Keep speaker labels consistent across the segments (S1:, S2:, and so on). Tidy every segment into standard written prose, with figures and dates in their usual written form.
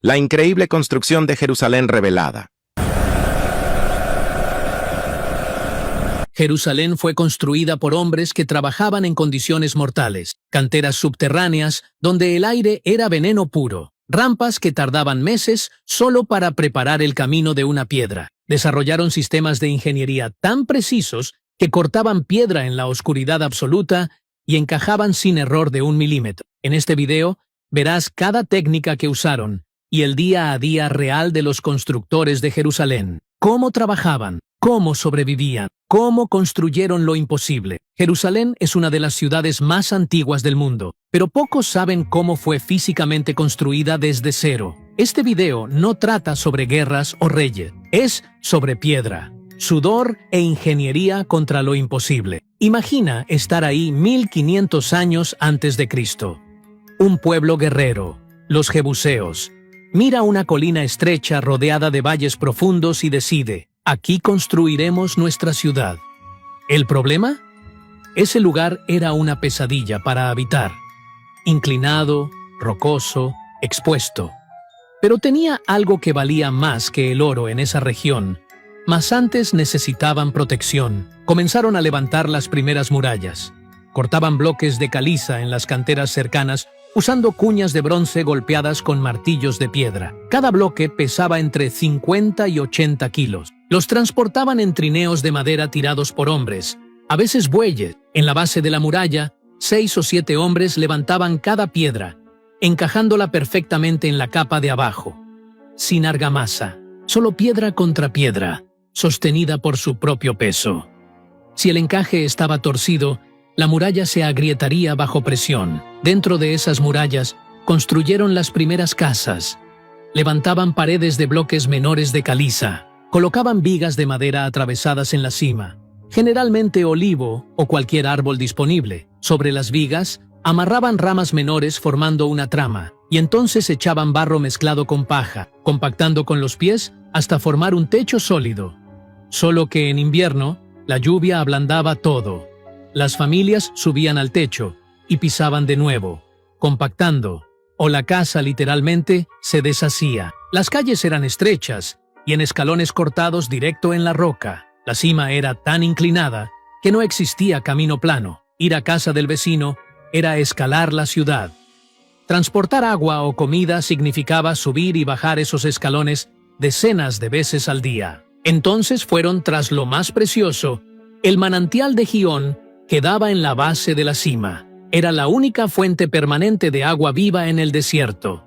S1: La increíble construcción de Jerusalén revelada.
S2: Jerusalén fue construida por hombres que trabajaban en condiciones mortales, canteras subterráneas donde el aire era veneno puro, rampas que tardaban meses solo para preparar el camino de una piedra. Desarrollaron sistemas de ingeniería tan precisos que cortaban piedra en la oscuridad absoluta y encajaban sin error de 1 milímetro. En este video verás cada técnica que usaron y el día a día real de los constructores de Jerusalén. Cómo trabajaban, cómo sobrevivían, cómo construyeron lo imposible. Jerusalén es una de las ciudades más antiguas del mundo, pero pocos saben cómo fue físicamente construida desde cero. Este video no trata sobre guerras o reyes, es sobre piedra, sudor e ingeniería contra lo imposible. Imagina estar ahí 1500 años antes de Cristo. Un pueblo guerrero, los jebuseos. Mira una colina estrecha rodeada de valles profundos y decide: aquí construiremos nuestra ciudad. ¿El problema? Ese lugar era una pesadilla para habitar. Inclinado, rocoso, expuesto. Pero tenía algo que valía más que el oro en esa región. Mas antes necesitaban protección. Comenzaron a levantar las primeras murallas. Cortaban bloques de caliza en las canteras cercanas, usando cuñas de bronce golpeadas con martillos de piedra. Cada bloque pesaba entre 50 y 80 kilos. Los transportaban en trineos de madera tirados por hombres, a veces bueyes. En la base de la muralla, 6 o 7 hombres levantaban cada piedra, encajándola perfectamente en la capa de abajo. Sin argamasa, solo piedra contra piedra, sostenida por su propio peso. Si el encaje estaba torcido, la muralla se agrietaría bajo presión. Dentro de esas murallas, construyeron las primeras casas. Levantaban paredes de bloques menores de caliza. Colocaban vigas de madera atravesadas en la cima, generalmente olivo o cualquier árbol disponible. Sobre las vigas, amarraban ramas menores formando una trama, y entonces echaban barro mezclado con paja, compactando con los pies hasta formar un techo sólido. Solo que en invierno, la lluvia ablandaba todo. Las familias subían al techo y pisaban de nuevo, compactando, o la casa literalmente se deshacía. Las calles eran estrechas y en escalones cortados directo en la roca. La cima era tan inclinada que no existía camino plano. Ir a casa del vecino era escalar la ciudad. Transportar agua o comida significaba subir y bajar esos escalones decenas de veces al día. Entonces fueron tras lo más precioso, el manantial de Gihón, que daba en la base de la cima. Era la única fuente permanente de agua viva en el desierto.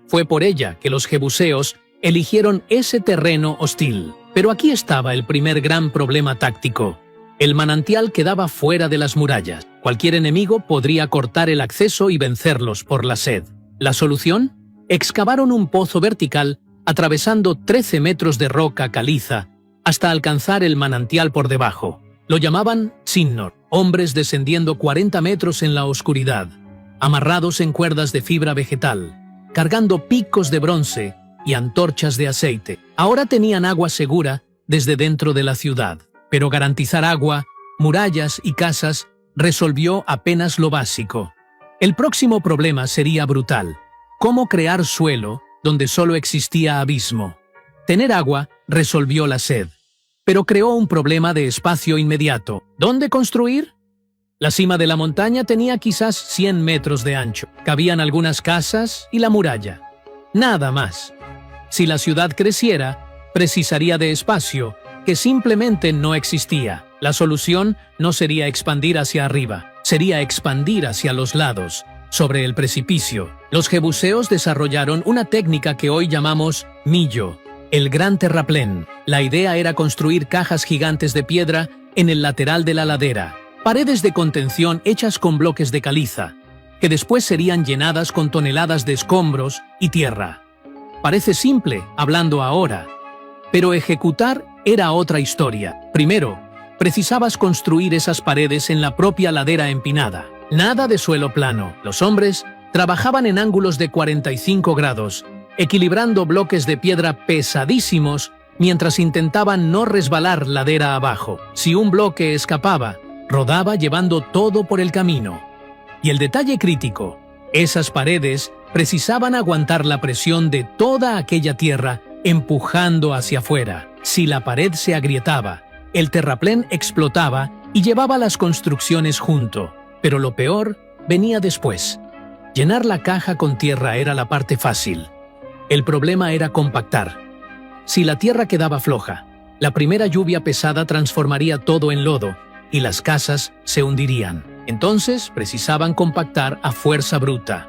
S2: Fue por ella que los jebuseos eligieron ese terreno hostil. Pero aquí estaba el primer gran problema táctico. El manantial quedaba fuera de las murallas. Cualquier enemigo podría cortar el acceso y vencerlos por la sed. ¿La solución? Excavaron un pozo vertical atravesando 13 metros de roca caliza hasta alcanzar el manantial por debajo. Lo llamaban Sinnor, hombres descendiendo 40 metros en la oscuridad, amarrados en cuerdas de fibra vegetal, cargando picos de bronce y antorchas de aceite. Ahora tenían agua segura desde dentro de la ciudad, pero garantizar agua, murallas y casas resolvió apenas lo básico. El próximo problema sería brutal: cómo crear suelo donde solo existía abismo. Tener agua resolvió la sed, pero creó un problema de espacio inmediato. ¿Dónde construir? La cima de la montaña tenía quizás 100 metros de ancho. Cabían algunas casas y la muralla. Nada más. Si la ciudad creciera, precisaría de espacio, que simplemente no existía. La solución no sería expandir hacia arriba, sería expandir hacia los lados, sobre el precipicio. Los jebuseos desarrollaron una técnica que hoy llamamos millo, el gran terraplén. La idea era construir cajas gigantes de piedra en el lateral de la ladera, paredes de contención hechas con bloques de caliza, que después serían llenadas con toneladas de escombros y tierra. Parece simple, hablando ahora, pero ejecutar era otra historia. Primero, precisabas construir esas paredes en la propia ladera empinada. Nada de suelo plano. Los hombres trabajaban en ángulos de 45 grados, equilibrando bloques de piedra pesadísimos mientras intentaban no resbalar ladera abajo. Si un bloque escapaba, rodaba llevando todo por el camino. Y el detalle crítico: esas paredes Precisaban aguantar la presión de toda aquella tierra empujando hacia afuera. Si la pared se agrietaba, el terraplén explotaba y llevaba las construcciones junto. Pero lo peor venía después. Llenar la caja con tierra era la parte fácil. El problema era compactar. Si la tierra quedaba floja, la primera lluvia pesada transformaría todo en lodo y las casas se hundirían. Entonces precisaban compactar a fuerza bruta.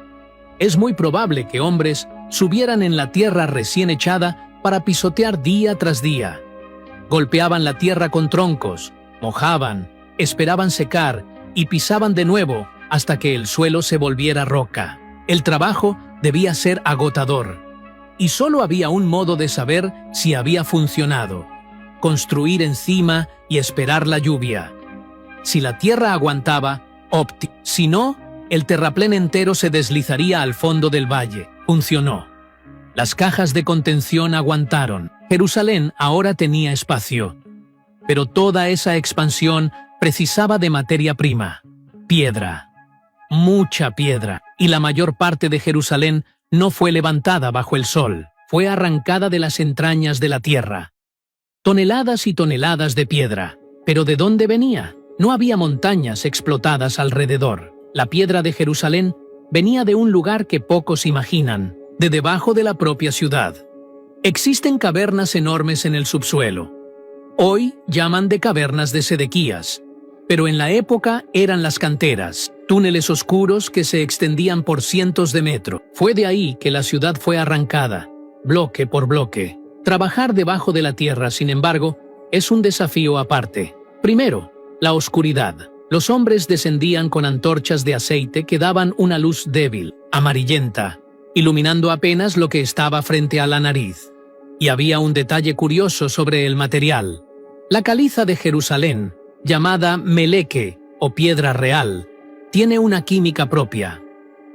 S2: Es muy probable que hombres subieran en la tierra recién echada para pisotear día tras día. Golpeaban la tierra con troncos, mojaban, esperaban secar y pisaban de nuevo hasta que el suelo se volviera roca. El trabajo debía ser agotador. Y solo había un modo de saber si había funcionado: construir encima y esperar la lluvia. Si la tierra aguantaba, óptimo. Si no, el terraplén entero se deslizaría al fondo del valle. Funcionó. Las cajas de contención aguantaron. Jerusalén ahora tenía espacio. Pero toda esa expansión precisaba de materia prima: piedra. Mucha piedra. Y la mayor parte de Jerusalén no fue levantada bajo el sol. Fue arrancada de las entrañas de la tierra. Toneladas y toneladas de piedra. ¿Pero de dónde venía? No había montañas explotadas alrededor. La piedra de Jerusalén venía de un lugar que pocos imaginan, de debajo de la propia ciudad. Existen cavernas enormes en el subsuelo. Hoy llaman de cavernas de Sedequías, pero en la época eran las canteras, túneles oscuros que se extendían por cientos de metros. Fue de ahí que la ciudad fue arrancada, bloque por bloque. Trabajar debajo de la tierra, sin embargo, es un desafío aparte. Primero, la oscuridad. Los hombres descendían con antorchas de aceite que daban una luz débil, amarillenta, iluminando apenas lo que estaba frente a la nariz. Y había un detalle curioso sobre el material. La caliza de Jerusalén, llamada meleque o piedra real, tiene una química propia.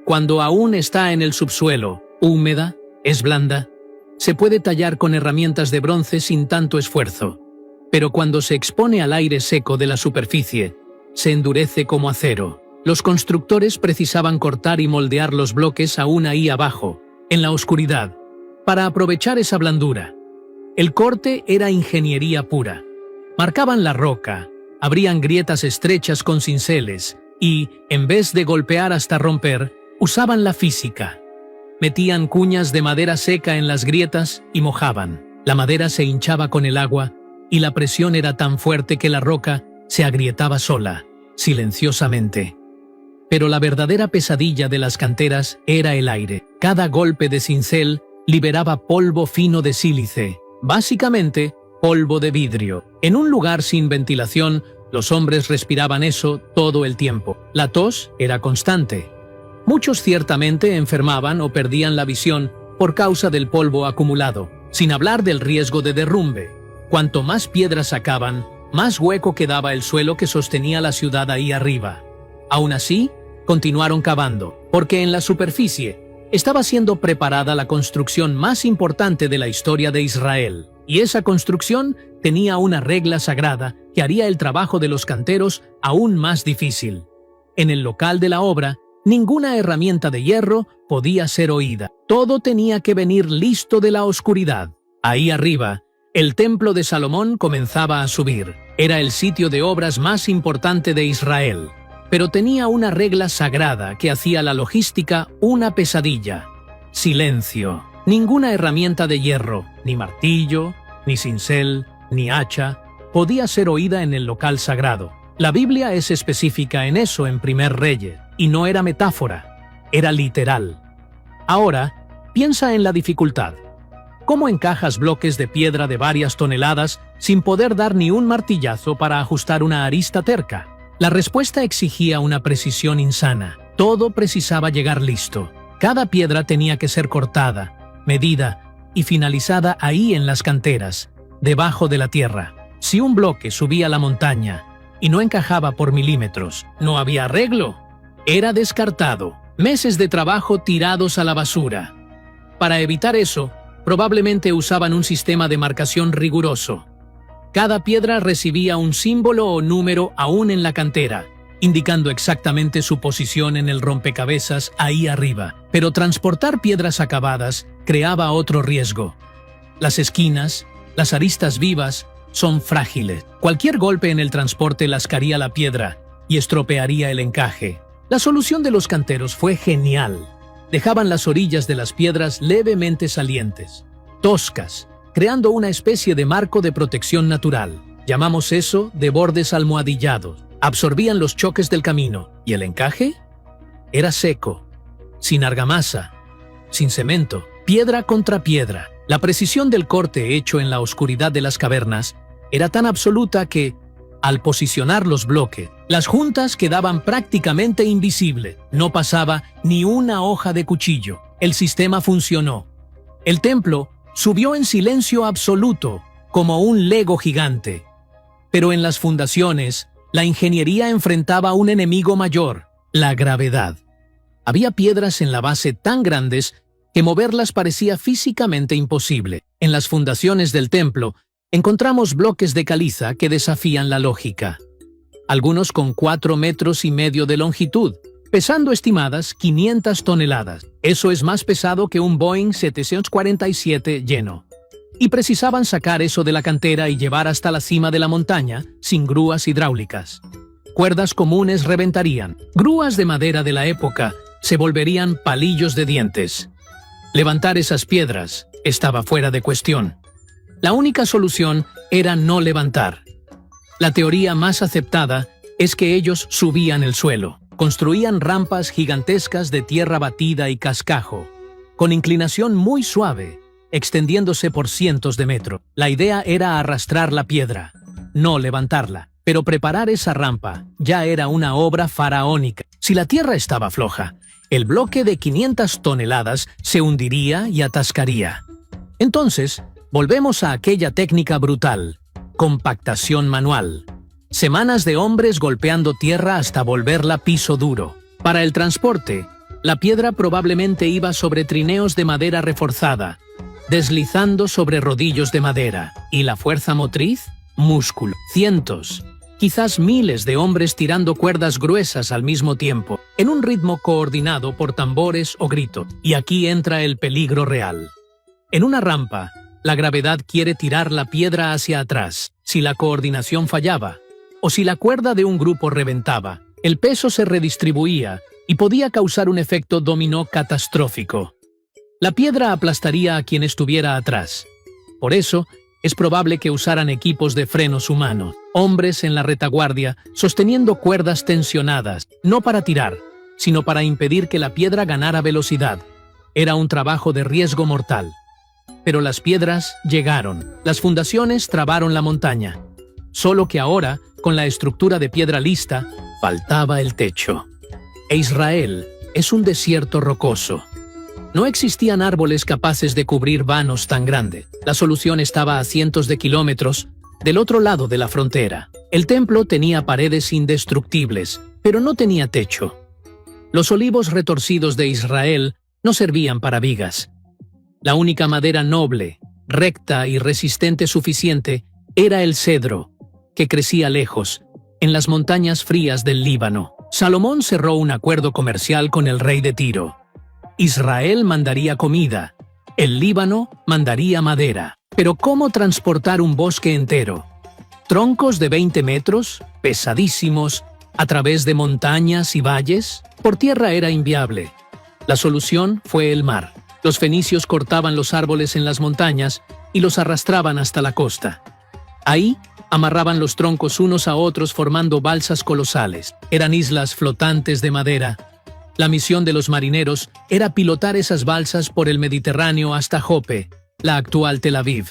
S2: Cuando aún está en el subsuelo, húmeda, es blanda, se puede tallar con herramientas de bronce sin tanto esfuerzo. Pero cuando se expone al aire seco de la superficie, se endurece como acero. Los constructores precisaban cortar y moldear los bloques aún ahí abajo, en la oscuridad, para aprovechar esa blandura. El corte era ingeniería pura. Marcaban la roca, abrían grietas estrechas con cinceles y, en vez de golpear hasta romper, usaban la física. Metían cuñas de madera seca en las grietas y mojaban. La madera se hinchaba con el agua y la presión era tan fuerte que la roca se agrietaba sola, silenciosamente. Pero la verdadera pesadilla de las canteras era el aire. Cada golpe de cincel liberaba polvo fino de sílice, básicamente polvo de vidrio. En un lugar sin ventilación, los hombres respiraban eso todo el tiempo. La tos era constante. Muchos ciertamente enfermaban o perdían la visión por causa del polvo acumulado, sin hablar del riesgo de derrumbe. Cuanto más piedras sacaban, más hueco quedaba el suelo que sostenía la ciudad ahí arriba. Aún así, continuaron cavando, porque en la superficie estaba siendo preparada la construcción más importante de la historia de Israel. Y esa construcción tenía una regla sagrada que haría el trabajo de los canteros aún más difícil. En el local de la obra, ninguna herramienta de hierro podía ser oída. Todo tenía que venir listo de la oscuridad. Ahí arriba, el templo de Salomón comenzaba a subir. Era el sitio de obras más importante de Israel. Pero tenía una regla sagrada que hacía la logística una pesadilla. Silencio. Ninguna herramienta de hierro, ni martillo, ni cincel, ni hacha, podía ser oída en el local sagrado. La Biblia es específica en eso en Primer Reyes, y no era metáfora, era literal. Ahora, piensa en la dificultad. ¿Cómo encajas bloques de piedra de varias toneladas sin poder dar ni un martillazo para ajustar una arista terca? La respuesta exigía una precisión insana. Todo precisaba llegar listo. Cada piedra tenía que ser cortada, medida y finalizada ahí en las canteras, debajo de la tierra. Si un bloque subía la montaña y no encajaba por milímetros, no había arreglo. Era descartado. Meses de trabajo tirados a la basura. Para evitar eso, probablemente usaban un sistema de marcación riguroso. Cada piedra recibía un símbolo o número aún en la cantera, indicando exactamente su posición en el rompecabezas ahí arriba. Pero transportar piedras acabadas creaba otro riesgo. Las esquinas, las aristas vivas, son frágiles. Cualquier golpe en el transporte lascaría la piedra y estropearía el encaje. La solución de los canteros fue genial. Dejaban las orillas de las piedras levemente salientes, toscas, creando una especie de marco de protección natural. Llamamos eso de bordes almohadillados. Absorbían los choques del camino. ¿Y el encaje? Era seco, sin argamasa, sin cemento, piedra contra piedra. La precisión del corte hecho en la oscuridad de las cavernas era tan absoluta que, al posicionar los bloques, las juntas quedaban prácticamente invisibles. No pasaba ni una hoja de cuchillo. El sistema funcionó. El templo subió en silencio absoluto, como un Lego gigante. Pero en las fundaciones, la ingeniería enfrentaba a un enemigo mayor, la gravedad. Había piedras en la base tan grandes que moverlas parecía físicamente imposible. En las fundaciones del templo, encontramos bloques de caliza que desafían la lógica. Algunos con 4,5 metros de longitud, pesando estimadas 500 toneladas. Eso es más pesado que un Boeing 747 lleno. Y precisaban sacar eso de la cantera y llevar hasta la cima de la montaña sin grúas hidráulicas. Cuerdas comunes reventarían. Grúas de madera de la época se volverían palillos de dientes. Levantar esas piedras estaba fuera de cuestión. La única solución era no levantar. La teoría más aceptada es que ellos subían el suelo. Construían rampas gigantescas de tierra batida y cascajo, con inclinación muy suave, extendiéndose por cientos de metros. La idea era arrastrar la piedra, no levantarla. Pero preparar esa rampa ya era una obra faraónica. Si la tierra estaba floja, el bloque de 500 toneladas se hundiría y atascaría. Entonces, volvemos a aquella técnica brutal, compactación manual. Semanas de hombres golpeando tierra hasta volverla piso duro. Para el transporte, la piedra probablemente iba sobre trineos de madera reforzada, deslizando sobre rodillos de madera. ¿Y la fuerza motriz? Músculo. Cientos, quizás miles de hombres tirando cuerdas gruesas al mismo tiempo, en un ritmo coordinado por tambores o gritos. Y aquí entra el peligro real. En una rampa, la gravedad quiere tirar la piedra hacia atrás. Si la coordinación fallaba, o si la cuerda de un grupo reventaba, el peso se redistribuía y podía causar un efecto dominó catastrófico. La piedra aplastaría a quien estuviera atrás. Por eso, es probable que usaran equipos de frenos humanos, hombres en la retaguardia sosteniendo cuerdas tensionadas, no para tirar, sino para impedir que la piedra ganara velocidad. Era un trabajo de riesgo mortal. Pero las piedras llegaron, las fundaciones trabaron la montaña. Solo que ahora, con la estructura de piedra lista, faltaba el techo. E Israel es un desierto rocoso. No existían árboles capaces de cubrir vanos tan grandes. La solución estaba a cientos de kilómetros del otro lado de la frontera. El templo tenía paredes indestructibles, pero no tenía techo. Los olivos retorcidos de Israel no servían para vigas. La única madera noble, recta y resistente suficiente era el cedro, que crecía lejos, en las montañas frías del Líbano. Salomón cerró un acuerdo comercial con el rey de Tiro. Israel mandaría comida, el Líbano mandaría madera. Pero ¿cómo transportar un bosque entero? ¿Troncos de 20 metros, pesadísimos, a través de montañas y valles? Por tierra era inviable. La solución fue el mar. Los fenicios cortaban los árboles en las montañas y los arrastraban hasta la costa. Ahí amarraban los troncos unos a otros formando balsas colosales. Eran islas flotantes de madera. La misión de los marineros era pilotar esas balsas por el Mediterráneo hasta Jope, la actual Tel Aviv.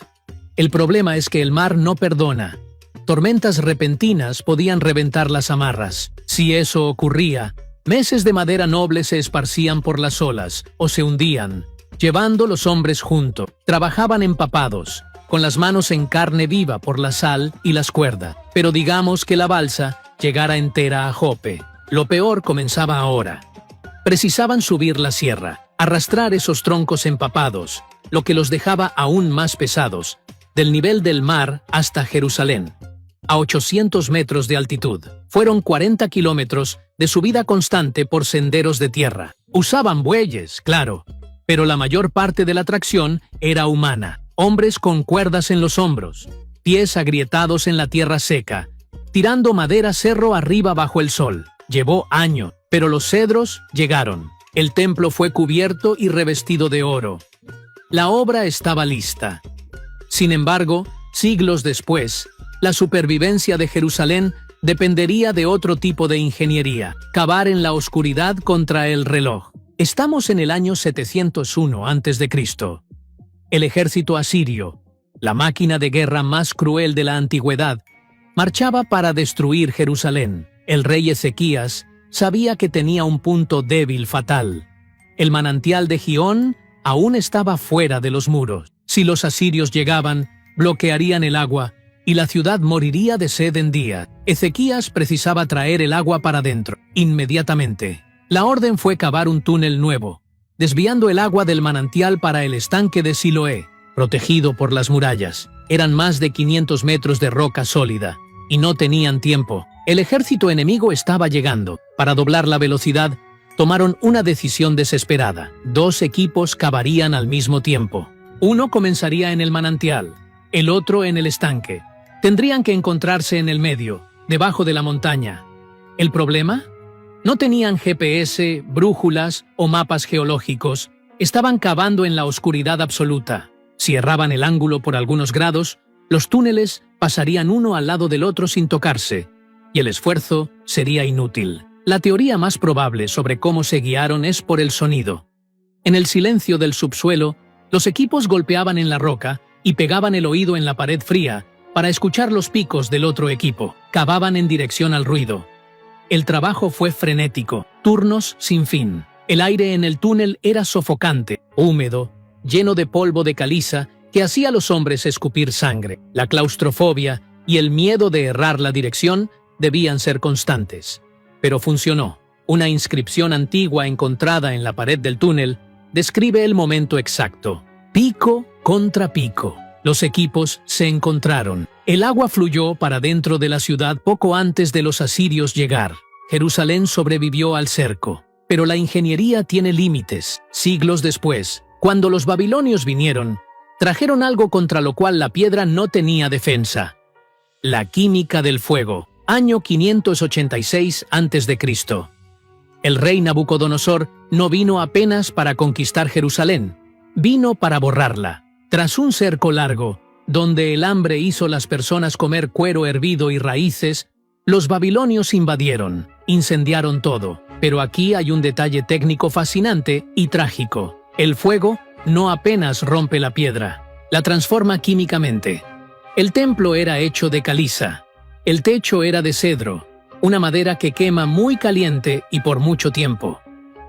S2: El problema es que el mar no perdona. Tormentas repentinas podían reventar las amarras. Si eso ocurría, meses de madera noble se esparcían por las olas o se hundían, llevando los hombres juntos. Trabajaban empapados, con las manos en carne viva por la sal y las cuerdas. Pero digamos que la balsa llegara entera a Jope. Lo peor comenzaba ahora. Precisaban subir la sierra, arrastrar esos troncos empapados, lo que los dejaba aún más pesados, del nivel del mar hasta Jerusalén, a 800 metros de altitud. Fueron 40 kilómetros de subida constante por senderos de tierra. Usaban bueyes, claro, pero la mayor parte de la tracción era humana. Hombres con cuerdas en los hombros, pies agrietados en la tierra seca, tirando madera cerro arriba bajo el sol. Llevó años, pero los cedros llegaron. El templo fue cubierto y revestido de oro. La obra estaba lista. Sin embargo, siglos después, la supervivencia de Jerusalén dependería de otro tipo de ingeniería: cavar en la oscuridad contra el reloj. Estamos en el año 701 a.C. El ejército asirio, la máquina de guerra más cruel de la antigüedad, marchaba para destruir Jerusalén. El rey Ezequías sabía que tenía un punto débil fatal. El manantial de Gihón aún estaba fuera de los muros. Si los asirios llegaban, bloquearían el agua y la ciudad moriría de sed en días. Ezequías precisaba traer el agua para dentro, inmediatamente. La orden fue cavar un túnel nuevo, desviando el agua del manantial para el estanque de Siloé, protegido por las murallas. Eran más de 500 metros de roca sólida, y no tenían tiempo. El ejército enemigo estaba llegando. Para doblar la velocidad, tomaron una decisión desesperada. 2 equipos cavarían al mismo tiempo. Uno comenzaría en el manantial, el otro en el estanque. Tendrían que encontrarse en el medio, debajo de la montaña. ¿El problema? No tenían GPS, brújulas o mapas geológicos. Estaban cavando en la oscuridad absoluta. Si erraban el ángulo por algunos grados, los túneles pasarían uno al lado del otro sin tocarse, y el esfuerzo sería inútil. La teoría más probable sobre cómo se guiaron es por el sonido. En el silencio del subsuelo, los equipos golpeaban en la roca y pegaban el oído en la pared fría para escuchar los picos del otro equipo. Cavaban en dirección al ruido. El trabajo fue frenético, turnos sin fin. El aire en el túnel era sofocante, húmedo, lleno de polvo de caliza que hacía a los hombres escupir sangre. La claustrofobia y el miedo de errar la dirección debían ser constantes. Pero funcionó. Una inscripción antigua encontrada en la pared del túnel describe el momento exacto. Pico contra pico. Los equipos se encontraron. El agua fluyó para dentro de la ciudad poco antes de los asirios llegar. Jerusalén sobrevivió al cerco. Pero la ingeniería tiene límites. Siglos después, cuando los babilonios vinieron, trajeron algo contra lo cual la piedra no tenía defensa: la química del fuego. Año 586 a.C. El rey Nabucodonosor no vino apenas para conquistar Jerusalén, vino para borrarla. Tras un cerco largo, donde el hambre hizo las personas comer cuero hervido y raíces, los babilonios invadieron, incendiaron todo. Pero aquí hay un detalle técnico fascinante y trágico. El fuego no apenas rompe la piedra, la transforma químicamente. El templo era hecho de caliza. El techo era de cedro, una madera que quema muy caliente y por mucho tiempo.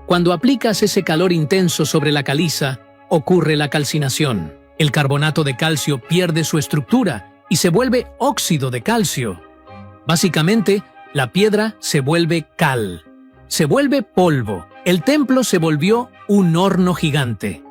S2: Cuando aplicas ese calor intenso sobre la caliza, ocurre la calcinación. El carbonato de calcio pierde su estructura y se vuelve óxido de calcio. Básicamente, la piedra se vuelve cal, se vuelve polvo. El templo se volvió un horno gigante.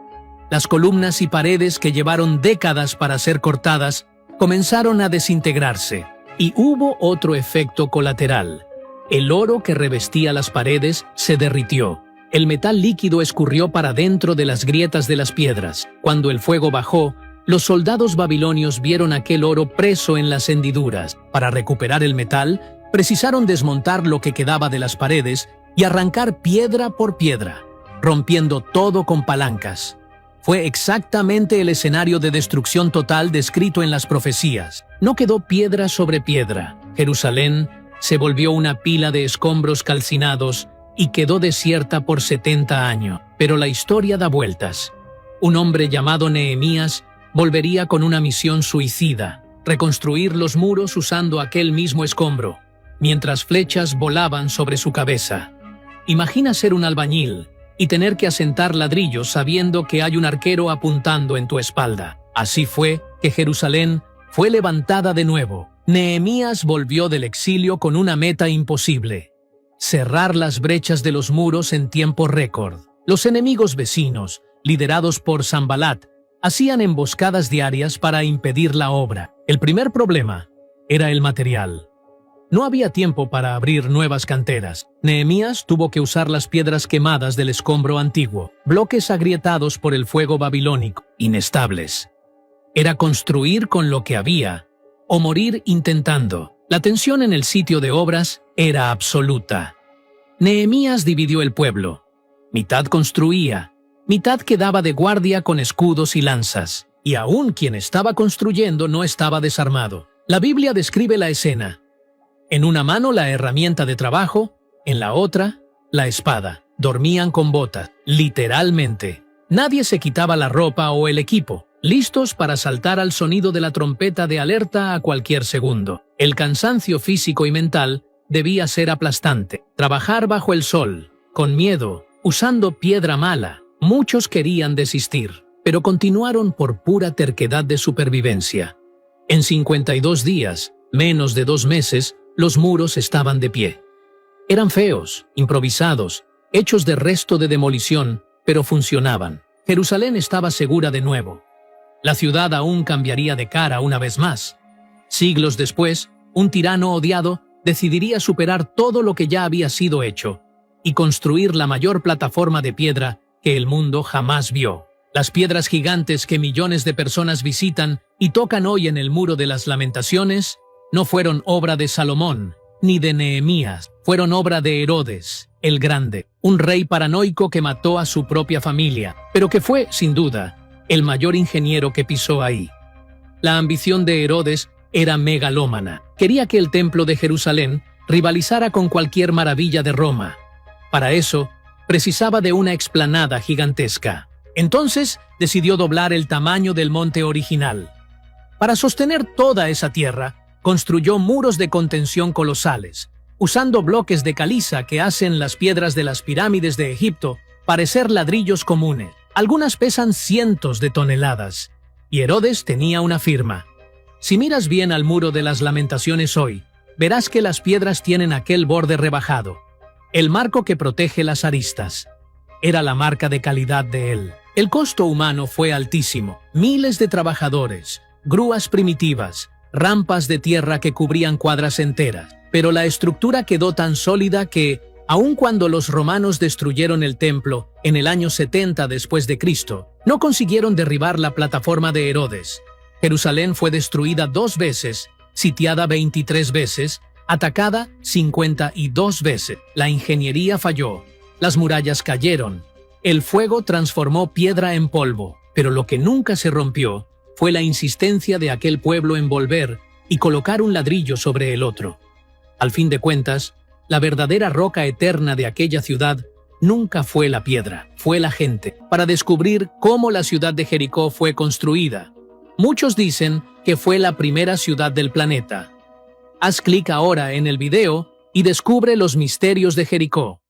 S2: Las columnas y paredes que llevaron décadas para ser cortadas comenzaron a desintegrarse. Y hubo otro efecto colateral. El oro que revestía las paredes se derritió. El metal líquido escurrió para dentro de las grietas de las piedras. Cuando el fuego bajó, los soldados babilonios vieron aquel oro preso en las hendiduras. Para recuperar el metal, precisaron desmontar lo que quedaba de las paredes y arrancar piedra por piedra, rompiendo todo con palancas. Fue exactamente el escenario de destrucción total descrito en las profecías. No quedó piedra sobre piedra. Jerusalén se volvió una pila de escombros calcinados y quedó desierta por 70 años. Pero la historia da vueltas. Un hombre llamado Nehemías volvería con una misión suicida: reconstruir los muros usando aquel mismo escombro, mientras flechas volaban sobre su cabeza. Imagina ser un albañil y tener que asentar ladrillos sabiendo que hay un arquero apuntando en tu espalda. Así fue que Jerusalén fue levantada de nuevo. Nehemías volvió del exilio con una meta imposible: cerrar las brechas de los muros en tiempo récord. Los enemigos vecinos, liderados por Sanbalat, hacían emboscadas diarias para impedir la obra. El primer problema era el material. No había tiempo para abrir nuevas canteras. Nehemías tuvo que usar las piedras quemadas del escombro antiguo, bloques agrietados por el fuego babilónico, inestables. Era construir con lo que había, o morir intentando. La tensión en el sitio de obras era absoluta. Nehemías dividió el pueblo. Mitad construía, mitad quedaba de guardia con escudos y lanzas. Y aún quien estaba construyendo no estaba desarmado. La Biblia describe la escena. En una mano la herramienta de trabajo, en la otra, la espada. Dormían con botas, literalmente. Nadie se quitaba la ropa o el equipo, listos para saltar al sonido de la trompeta de alerta a cualquier segundo. El cansancio físico y mental debía ser aplastante. Trabajar bajo el sol, con miedo, usando piedra mala. Muchos querían desistir, pero continuaron por pura terquedad de supervivencia. En 52 días, menos de 2 meses, los muros estaban de pie. Eran feos, improvisados, hechos de resto de demolición, pero funcionaban. Jerusalén estaba segura de nuevo. La ciudad aún cambiaría de cara una vez más. Siglos después, un tirano odiado decidiría superar todo lo que ya había sido hecho y construir la mayor plataforma de piedra que el mundo jamás vio. Las piedras gigantes que millones de personas visitan y tocan hoy en el Muro de las Lamentaciones no fueron obra de Salomón ni de Nehemías, fueron obra de Herodes, el Grande, un rey paranoico que mató a su propia familia, pero que fue, sin duda, el mayor ingeniero que pisó ahí. La ambición de Herodes era megalómana. Quería que el templo de Jerusalén rivalizara con cualquier maravilla de Roma. Para eso, precisaba de una explanada gigantesca. Entonces, decidió doblar el tamaño del monte original. Para sostener toda esa tierra, construyó muros de contención colosales, usando bloques de caliza que hacen las piedras de las pirámides de Egipto parecer ladrillos comunes. Algunas pesan cientos de toneladas, y Herodes tenía una firma. Si miras bien al Muro de las Lamentaciones hoy, verás que las piedras tienen aquel borde rebajado, el marco que protege las aristas. Era la marca de calidad de él. El costo humano fue altísimo. Miles de trabajadores, grúas primitivas, rampas de tierra que cubrían cuadras enteras. Pero la estructura quedó tan sólida que, aun cuando los romanos destruyeron el templo en el año 70 después de Cristo, no consiguieron derribar la plataforma de Herodes. Jerusalén fue destruida 2 veces, sitiada 23 veces, atacada 52 veces. La ingeniería falló, las murallas cayeron, el fuego transformó piedra en polvo, pero lo que nunca se rompió fue la insistencia de aquel pueblo en volver y colocar un ladrillo sobre el otro. Al fin de cuentas, la verdadera roca eterna de aquella ciudad nunca fue la piedra, fue la gente. Para descubrir cómo la ciudad de Jericó fue construida, muchos dicen que fue la primera ciudad del planeta. Haz clic ahora en el video y descubre los misterios de Jericó.